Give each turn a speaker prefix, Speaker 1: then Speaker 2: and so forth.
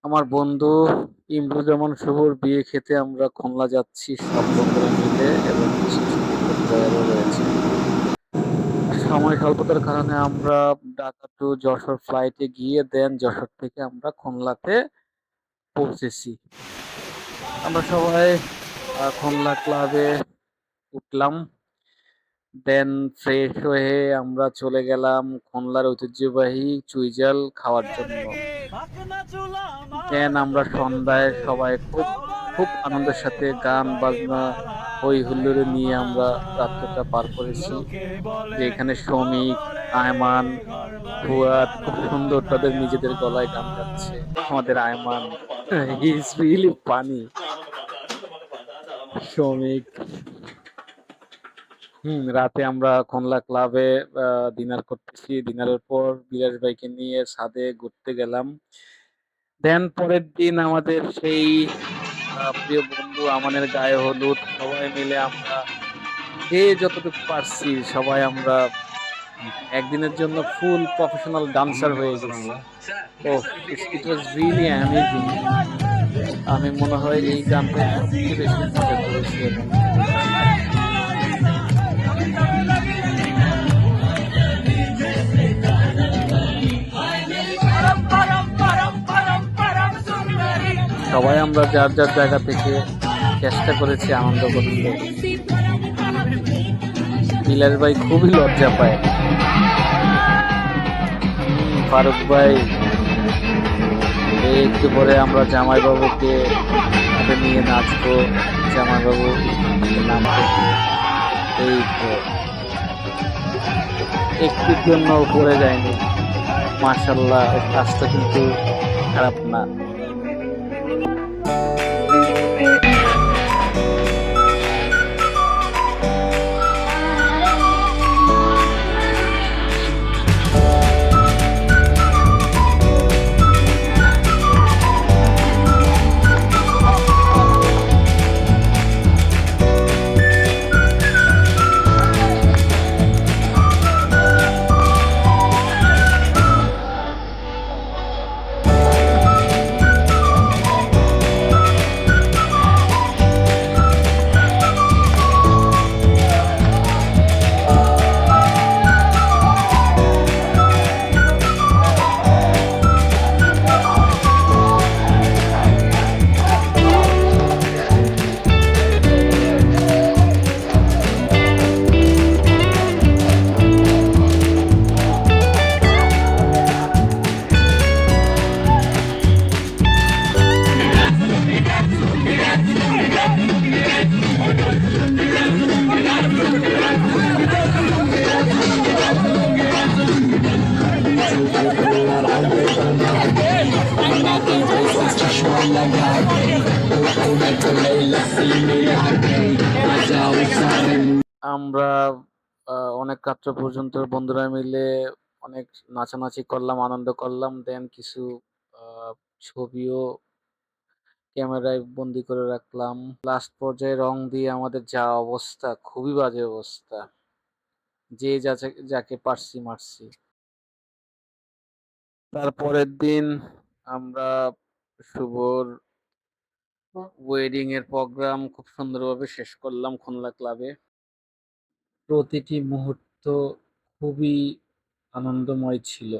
Speaker 1: আমার বন্ধু ইমরুজ্জামান শুভর বিয়ে খেতে আমরা খুলনা যাচ্ছি সব বন্ধুরা মিলে এবং কিছু সংখ্যক প্লেয়ারও রয়েছে। সময় স্বল্পতার কারণে আমরা ঢাকা টু যশোর ফ্লাইটে গিয়ে দেন যশোর থেকে আমরা খুলনাতে পৌঁছেছি। আমরা সবাই খুলনা ক্লাবে উঠলাম। দেন ফ্রেশ হয়ে আমরা চলে গেলাম খুলনার ঐতিহ্যবাহী চুইঝাল খাওয়ার জন্য। দেন আমরা সন্ধ্যায় সবাই খুব খুব আনন্দের সাথে গান বাজনা হই হুল্লোড়ে নিয়ে আমরা রাত্রটা পার করেছি। যেখানে শ্রমিক, আয়মান, ফুয়াদ খুব সুন্দর তাদের নিজেদের গলায় গান গাচ্ছে। আমাদের Ayman he is really funny. শ্রমিক রাতে আমরা খুলনা ক্লাবে ডিনার করতেছি। ডিনারের পর বিলাস ভাইকে নিয়ে ছাদে ঘুরতে গেলাম। দেন পরের দিন আমাদের সেই প্রিয় বন্ধু আমানের গায়ে হলুদ। সবাই মিলে আমরা যে যতটুকু পারছি সবাই আমরা একদিনের জন্য ফুল প্রফেশনাল ডান্সার হয়ে গেছি। ওহ! ইট ওয়াজ রিয়েলি অ্যামেজিং। আমি মনে হয় এই গানটায় সবচেয়ে বেশি মজা করেছি এবং এনজয় করেছি। সবাই আমরা যার যার জায়গা থেকে চেষ্টা করেছি আনন্দ করতে। বিলাস ভাই খুবই লজ্জা পায়। ফারুক ভাই এই একটু পরে আমরা জামাইবাবুকে সাথে নিয়ে নাচবো। জামাইবাবু স্টেজ থেকে নামবে। এই তো একটুর জন্য পড়ে যায়নি। মাশাআল্লাহ ওর কাজটা কিন্তু খারাপ না। আমরা অনেক রাত্র পর্যন্ত বন্ধুরা মিলে অনেক নাচানাচি করলাম, আনন্দ করলাম। দেন কিছু ছবিও ক্যামেরায় বন্দি করে রাখলাম। লাস্ট পর্যায়ে রং দিয়ে আমাদের যা অবস্থা, খুবই বাজে অবস্থা। যে যাকে পারছি মারছি। তারপরের দিন আমরা শুভর ওয়েডিং এর প্রোগ্রাম খুব সুন্দরভাবে শেষ করলাম খুলনা ক্লাবে। প্রতিটি মুহূর্ত খুবই আনন্দময় ছিল।